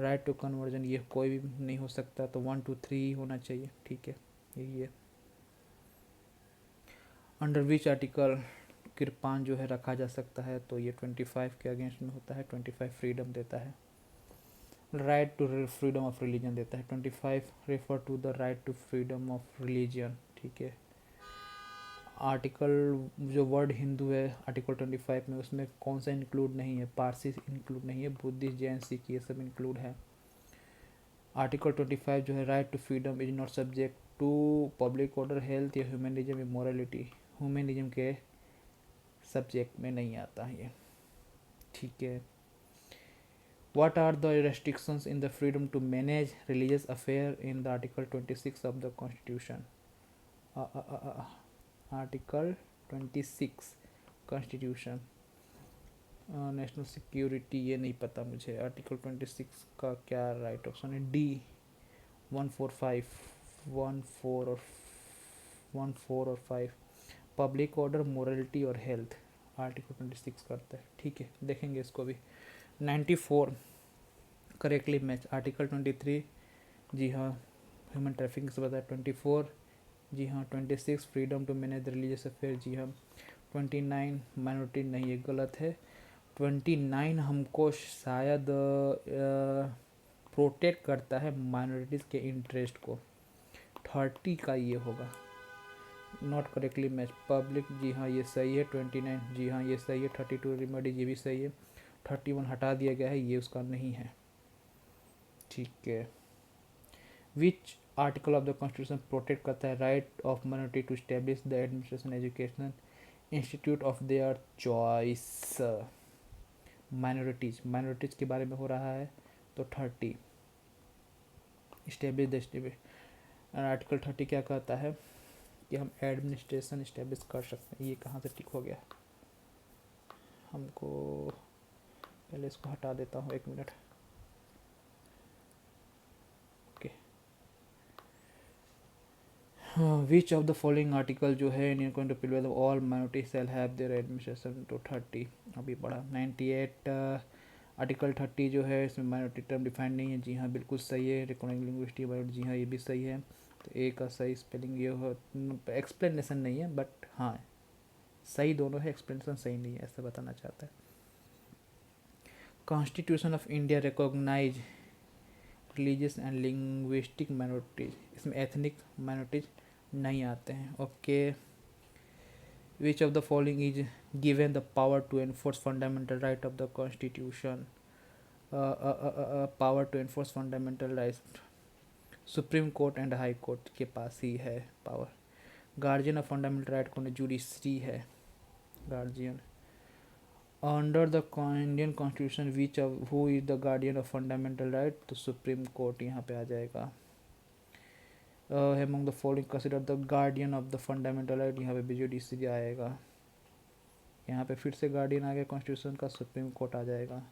राइट टू कन्वर्जन, ये कोई भी नहीं हो सकता, तो 1 2 3 होना चाहिए। ठीक है, यही है। अंडर विच आर्टिकल कृपान जो है रखा जा सकता है, तो ये 25 के अगेंस्ट में होता है। 25 फ्रीडम देता है, right to freedom of religion देता है। 25 refer to the right to freedom of religion. ठीक है। आर्टिकल जो वर्ड हिंदू है आर्टिकल 25 में, उसमें कौन सा इंक्लूड नहीं है? पारसी इंक्लूड नहीं है, बुद्धिस्ट, जैन, सिख ये सब इंक्लूड है। आर्टिकल 25 जो है right to freedom is not subject to public order, health या ह्यूमनिज्म या मोरालिटी, ह्यूमनिज्म के सब्जेक्ट में नहीं आता है ये। ठीक है। What are the restrictions in the freedom to manage religious affair in the Article 26 of the Constitution? Article 26 Constitution, national security, ये नहीं पता मुझे। आर्टिकल 26 का क्या राइट ऑप्शन है? डी 145 14 और 5, पब्लिक ऑर्डर, मोरलिटी और हेल्थ, आर्टिकल 26 करता है। ठीक है, देखेंगे इसको भी। 94 करेक्टली मैच, आर्टिकल 23 जी हाँ ह्यूमन ट्रैफिकिंग से बताया। 24 जी हाँ। 26 freedom to manage religious affair, जी हाँ। 29 माइनॉरिटी, नहीं ये गलत है। 29 हमको शायद प्रोटेक्ट करता है माइनॉरिटीज़ के इंटरेस्ट को। 30 का ये होगा, नॉट करेक्टली मैच। पब्लिक, जी हाँ ये सही है। 29 जी हाँ ये सही है। 32 रिमेडीज, ये भी सही है। 31 हटा दिया गया है, ये उसका नहीं है। ठीक है। Which article of the constitution protect करता है right of minority to establish the administration educational institute of their choice? Minorities के बारे में हो रहा है, तो 30 स्टैब्लिश द स्टैब्लिश। आर्टिकल 30 क्या कहता है कि हम एडमिनिस्ट्रेशन इस्टेब्लिश कर सकते हैं। ये कहाँ से टिक हो गया? हमको पहले इसको हटा देता हूँ, 1 minute. Okay. Which of the following article जो है in going to prevail all minority shall have their administration, तो 30 अभी बढ़ा। 98 आर्टिकल 30 जो है इसमें माइनॉरिटी टर्म डिफाइंड नहीं है, जी हाँ बिल्कुल सही है। रिकॉर्डिंग लिंग्विस्टिक बायोलॉजी, जी हाँ ये भी सही है। तो ए का सही स्पेलिंग ये हो, एक्सप्लेनेशन नहीं है बट हाँ सही दोनों है, एक्सप्लेनेशन सही नहीं है, ऐसा बताना चाहता है। Constitution of India recognize religious and linguistic minorities, इसमें एथनिक माइनॉरिटीज नहीं आते हैं। Okay. Which of the following is given the power to enforce fundamental right of the constitution? Power to enforce fundamental right supreme court and high court के पास ही है power. Guardian of fundamental right कौन है? जुडिशरी है guardian. Under the Indian constitution which who is the guardian of fundamental right? तो सुप्रीम कोर्ट यहाँ पे आ जाएगा। among the following consider the guardian of the fundamental right, यहाँ पे BJDC आएगा, यहाँ पे फिर से गार्डियन आ गया कॉन्स्टिट्यूशन का, सुप्रीम कोर्ट आ जाएगा।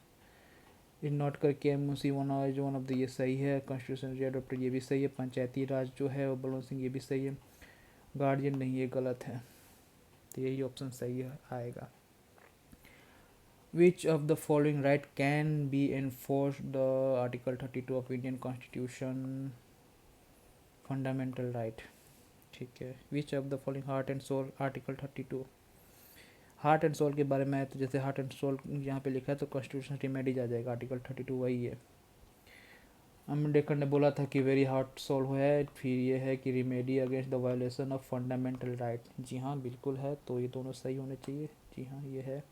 इन नोट करके एमओसी वन ऑफ द, ये सही है। कॉन्स्टिट्यूशन अडोप्टेड, ये भी सही है। पंचायती राज जो है वो बलवंत सिंह, ये भी सही है। गार्डियन नहीं, ये गलत है, तो यही ऑप्शन सही है आएगा। Which of the following right can be enforce the article 32 of Indian constitution, fundamental right, ठीक है। Which of the following heart and soul, article 32। Heart and soul के बारे में है तो जैसे हार्ट एंड सोल यहाँ पे लिखा है तो कॉन्स्टिट्यूशन रिमेडीज आ जाएगा, आर्टिकल 32 वही है। अम्बेडकर ने बोला था कि वेरी हार्ट सोल है, फिर ये है कि remedy against the violation of fundamental right, जी हाँ बिल्कुल है, तो ये दोनों सही होने चाहिए, जी हाँ ये है।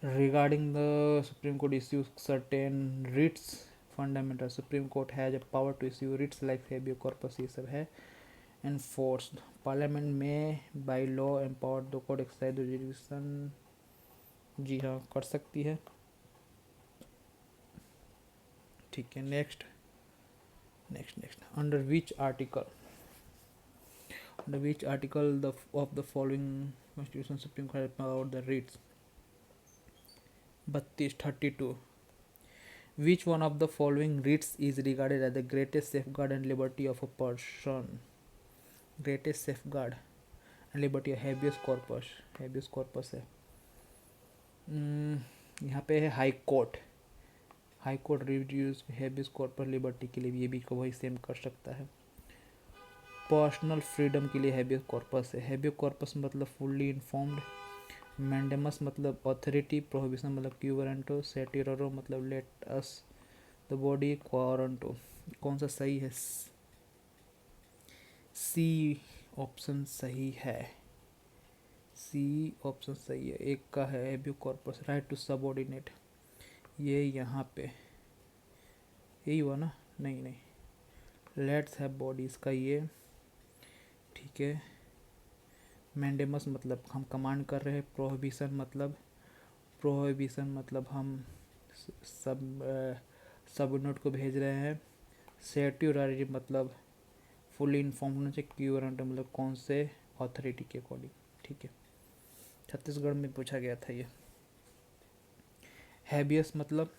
Regarding the supreme court issue certain writs fundamental, supreme court has a power to issue writs like habeas corpus, ये सब है। एनफोर्स्ड, पार्लियामेंट में by law empower the court exercise the jurisdiction, जी हाँ कर सकती है, ठीक है। Next next next under which article, under which article the of the following constitution supreme court power the writs, 32 which one of the following Ritz is regarded as the greatest safeguard and liberty of a person, greatest safeguard and liberty, habeas corpus, habeas corpus है। यहाँ पे है high court, high court reviews habeas corpus liberty के लिए, ये भी वही सेम कर सकता है। पर्सनल फ्रीडम के लिए हैबियस कॉर्पस है, हैबियस कॉर्पस मतलब फुल्ली इन्फॉर्म्ड, मैंडेमस मतलब अथॉरिटी, प्रोहिबिशन मतलब क्यूरेंटो, सेटिरो मतलब लेट अस द बॉडी क्वारंटो, कौन सा सही है? सी ऑप्शन सही है, सी ऑप्शन सही है, एक का है habeas corpus right to subordinate, ये यहाँ पे यही हुआ ना, नहीं नहीं लेट्स हैव बॉडी इसका ये, ठीक है। मैंडेमस मतलब हम कमांड कर रहे हैं, प्रोहिबिशन मतलब हम सबऑर्डिनेट को भेज रहे हैं, सेट्यूरारी मतलब फुली इन्फॉर्म होना चाहिए, क्यूरेंट मतलब कौन से अथॉरिटी के अकॉर्डिंग, ठीक है। छत्तीसगढ़ में पूछा गया था ये। हैबियस मतलब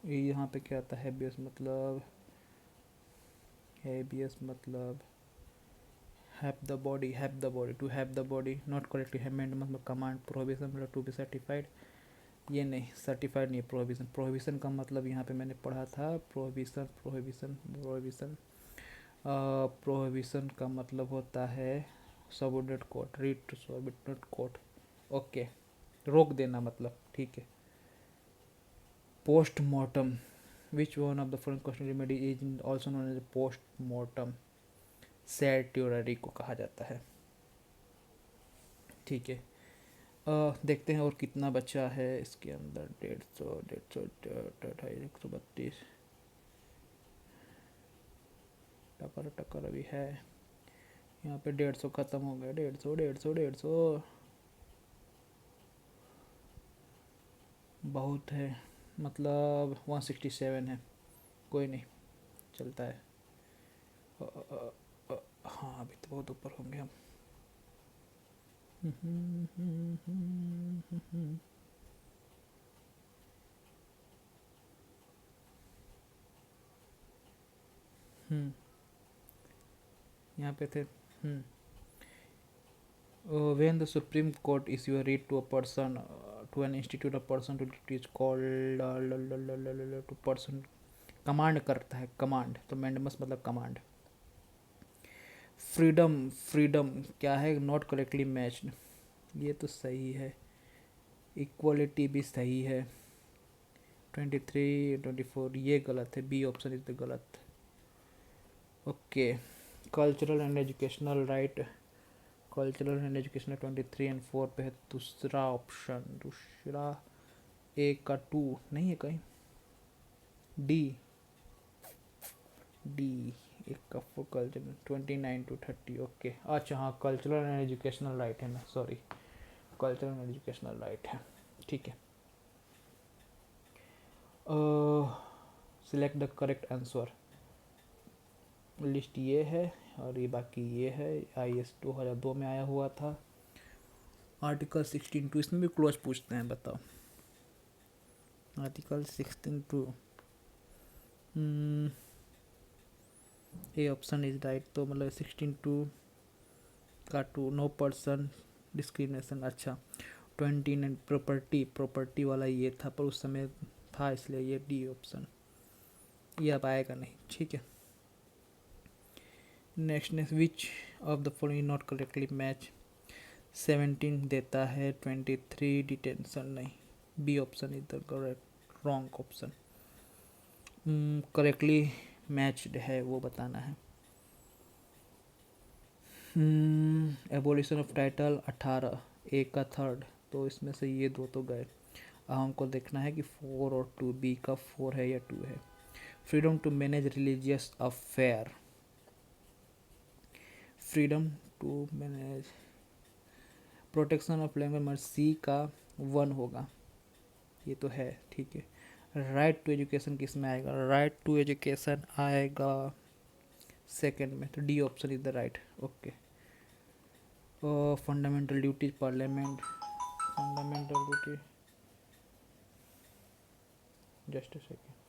ये यहाँ पे क्या आता है? हैबियस मतलब have the body, to have the body, not correctly amend मतलब कमांड, प्रोहिबिशन मतलब टू बी सर्टिफाइड, ये नहीं सर्टिफाइड नहीं, प्रोहिबिशन का मतलब यहाँ पे मैंने पढ़ा था, प्रोहिबिशन का मतलब होता है subordinate court, read to subordinate court, okay, रोक देना मतलब, ठीक है। Postmortem, which one of the following question remedy is also known as postmortem, certiorari को कहा जाता है, ठीक है। देखते हैं और कितना बचा है इसके अंदर, 150 132 टकर अभी है यहाँ पे, 150 खत्म हो गया, 150 बहुत है, मतलब 167 है, कोई नहीं चलता है। हाँ अभी तो बहुत ऊपर होंगे हम। यहाँ पे थे। when the Supreme Court issue a writ to a person, to an institute of person to it is called to person, command करता है, कमांड तो मैंडेमस मतलब कमांड। फ्रीडम क्या है? नॉट करेक्टली मैच्ड, ये तो सही है। इक्वलिटी भी सही है। 23 24 ये गलत है, बी ऑप्शन इज द गलत। Okay, cultural and educational right, cultural and educational 23 and 4 पे है दूसरा ऑप्शन, दूसरा ए का 2 नहीं है कहीं, डी एक का 4 कल्चरल 29 to 30, ओके अच्छा हाँ कल्चरल एंड एजुकेशनल राइट है, मैं sorry cultural and educational right है, ठीक है। Select the correct answer. List ये है और ये बाकी ये है। IS 2002 में आया हुआ था। आर्टिकल 16(2) इसमें भी क्लोज पूछते हैं, बताओ। Article 16(2) A option is right. तो मतलब 16(2) का 2 नो पर्सन डिस्क्रिमिनेशन। अच्छा, 29 प्रॉपर्टी वाला ये था, पर उस समय था, इसलिए ये डी ऑप्शन ये अब आएगा नहीं। ठीक है, next which of the following not correctly match. 17 देता है, 23 डिटेंशन नहीं। B option is the correct wrong option. Correctly matched है वो बताना है। एबोलिशन ऑफ टाइटल 18 ए का थर्ड, तो इसमें से ये दो तो गए। अब हमको देखना है कि 4 और 2, बी का 4 है या 2 है। Freedom to manage religious affair, freedom to manage, protection of language C का 1 होगा, ये तो है। ठीक है, राइट टू एजुकेशन किस में आएगा? राइट टू एजुकेशन आएगा सेकंड में, तो D option is the right. Okay, fundamental duties parliament, fundamental duty, just a second.